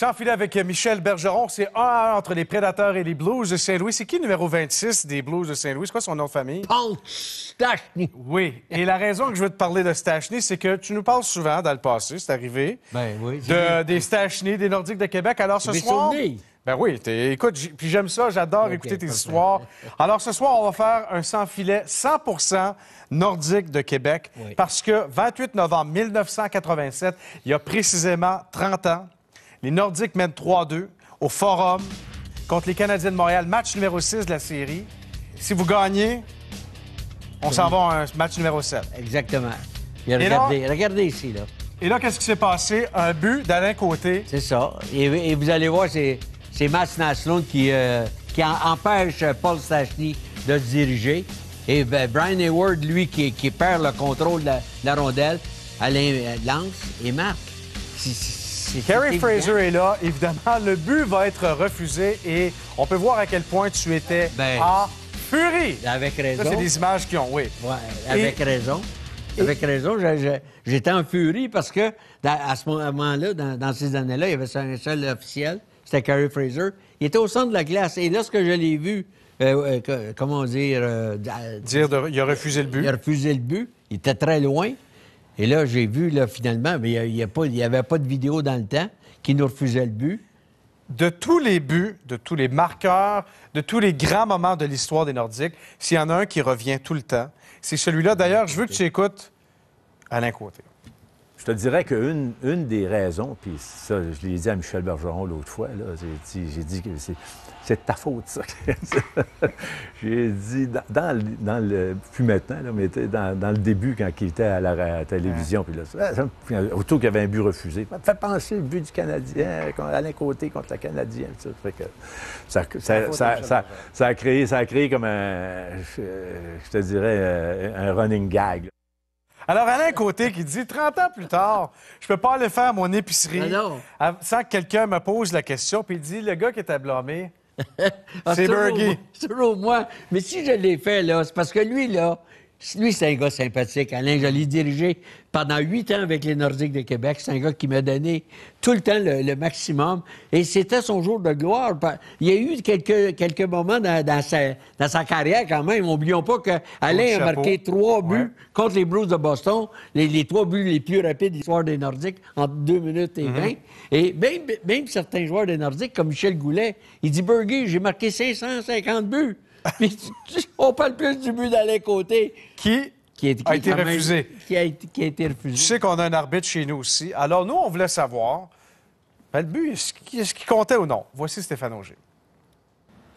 Je suis en filet avec Michel Bergeron. C'est 1-1 entre les Prédateurs et les Blues de Saint-Louis. C'est qui le numéro 26 des Blues de Saint-Louis? C'est quoi son nom de famille? Paul Stachny. Oui. Et la raison que je veux te parler de Stachny, c'est que tu nous parles souvent dans le passé, c'est arrivé, Ben oui. des Stachny, des Nordiques de Québec. Alors ce soir... Ben oui, écoute, puis j'aime ça, j'adore écouter tes histoires. Alors ce soir, on va faire un sans-filet 100% nordique de Québec parce que 28 novembre 1987, il y a précisément 30 ans, les Nordiques mènent 3-2 au Forum contre les Canadiens de Montréal, match numéro 6 de la série. Si vous gagnez, on s'en va à un match numéro 7. Exactement. Et regardez ici, là. Et là, qu'est-ce qui s'est passé? Un but d'Alain Côté. C'est ça. Et vous allez voir, c'est Mats Naslund qui empêche Paul Stachny de se diriger. Et Brian Hayward, lui, qui perd le contrôle de la rondelle, Alain lance et marque. Carey Fraser est là. Évidemment, le but va être refusé et on peut voir à quel point tu étais en furie. Avec raison. Ça, c'est des images qui ont, oui. Ouais, avec raison. Avec raison. J'étais en furie parce que à ce moment-là, dans ces années-là, il y avait un seul officiel. C'était Carey Fraser. Il était au centre de la glace. Et lorsque je l'ai vu, comment dire... il a refusé le but. Il a refusé le but. Il était très loin. Et là, j'ai vu, là, finalement, mais il n'y avait pas de vidéo dans le temps qui nous refusait le but. De tous les buts, de tous les marqueurs, de tous les grands moments de l'histoire des Nordiques, s'il y en a un qui revient tout le temps, c'est celui-là. D'ailleurs, je veux que tu écoutes Alain Côté. Je te dirais qu'une des raisons, puis ça, je l'ai dit à Michel Bergeron l'autre fois, là, j'ai dit que c'est de ta faute, ça. J'ai dit, dans le... Plus maintenant, là, mais dans le début, quand il était à la télévision, puis là, autour qu'il y avait un but refusé, ça me fait penser le but du Canadien, Alain Côté contre le Canadien. Ça fait que ça a créé comme je te dirais, un running gag. Là. Alors, Alain Côté qui dit 30 ans plus tard, je peux pas aller faire mon épicerie sans que quelqu'un me pose la question. Puis il dit le gars qui était blâmé, c'est Bergie. C'est toujours moi. Mais si je l'ai fait, là, c'est parce que lui, c'est un gars sympathique. Alain, je l'ai dirigé pendant 8 ans avec les Nordiques de Québec. C'est un gars qui m'a donné tout le temps le maximum. Et c'était son jour de gloire. Il y a eu quelques moments dans sa carrière quand même. N'oublions pas qu'Alain a marqué 3 buts contre les Blues de Boston. Les 3 buts les plus rapides de l'histoire des Nordiques en 2 minutes et 20. Et même certains joueurs des Nordiques, comme Michel Goulet, il dit « Bergie, j'ai marqué 550 buts. » Mais on parle plus du but d'Alain Côté. Qui a été refusé. Qui a été refusé. Tu sais qu'on a un arbitre chez nous aussi. Alors, nous, on voulait savoir, le but, est-ce qu'il comptait ou non? Voici Stéphane Auger.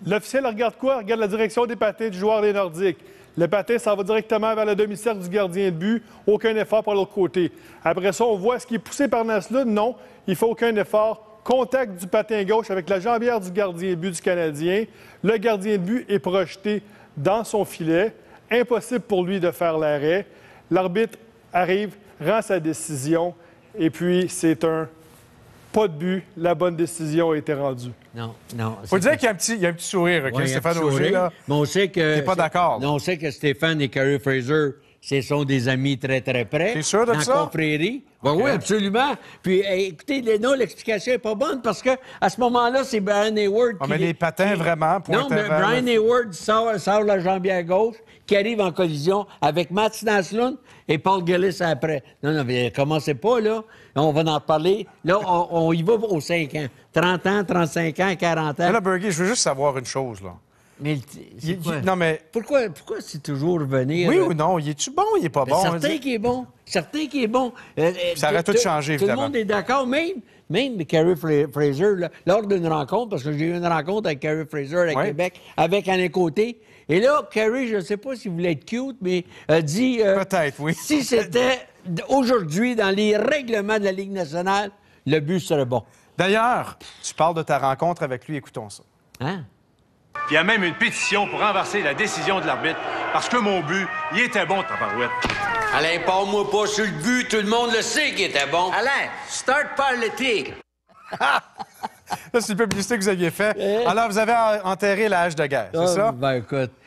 L'officiel regarde quoi? Regarde la direction des patins du joueur des Nordiques. Le patin s'en va directement vers le demi-cercle du gardien de but. Aucun effort par l'autre côté. Après ça, on voit ce qui est poussé par Naslund. Non, il ne fait aucun effort. Contact du patin gauche avec la jambière du gardien de but du Canadien. Le gardien de but est projeté dans son filet. Impossible pour lui de faire l'arrêt. L'arbitre arrive, rend sa décision, et puis c'est un pas de but. La bonne décision a été rendue. Non. Faut dire qu'il y a un petit sourire, Stéphane Auger, là. Mais on sait que... T'es pas d'accord. On sait que Stéphane et Carey Fraser, ce sont des amis très, très près. T'es sûr de ça? Dans la confrérie. Oui, absolument. Puis, écoutez, l'explication n'est pas bonne parce que à ce moment-là, c'est Brian Hayward mais les patins, vraiment, non, mais Brian Hayward sort la jambière gauche, qui arrive en collision avec Mats Naslund et Paul Gillis après. Non, mais commencez pas, là. On va en reparler. Là, on y va aux 5 ans. 30 ans, 35 ans, 40 ans. Mais là, Bergie, je veux juste savoir une chose, là. Mais non, mais... Pourquoi c'est toujours revenir? Oui ou non? Il est-tu bon ou il est pas bon? Certain qu'il est bon. Certain qu'il est bon. Ça aurait tout changé, évidemment. Tout le monde est d'accord. Même Carey Fraser, là, lors d'une rencontre, parce que j'ai eu une rencontre avec Carey Fraser à Québec, avec Alain Côté. Et là, Carey, je ne sais pas s'il voulait être cute, mais a dit... Peut-être, oui. Si c'était aujourd'hui, dans les règlements de la Ligue nationale, le but serait bon. D'ailleurs, tu parles de ta rencontre avec lui. Écoutons ça. Hein? Puis il y a même une pétition pour renverser la décision de l'arbitre. Parce que mon but, il était bon, tabarouette. Alain, parle-moi pas sur le but. Tout le monde le sait qu'il était bon. Alain, start par le tigre. Ça, c'est une publicité que vous aviez fait. Alors, vous avez enterré la hache de guerre, c'est ça? Ben,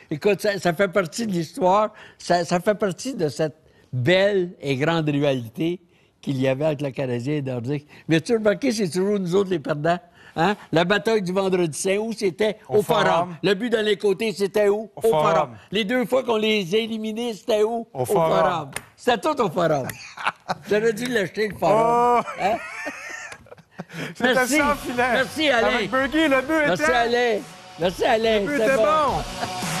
écoute, ça fait partie de l'histoire. Ça fait partie de cette belle et grande rivalité qu'il y avait avec le Canadien et Nordique. Mais tu as remarqué, c'est toujours nous autres les perdants. Hein? La bataille du Vendredi Saint, où c'était? Au Forum. Le but dans les côtés, c'était où? Au Forum. Les 2 fois qu'on les a éliminés, c'était où? Au Forum. C'était tout au Forum. J'aurais dû l'acheter, le Forum. Oh. Hein? Merci. Merci, Alain. Avec Bergie, le but était... Merci, Alain. Merci, Alain. Le but était bon.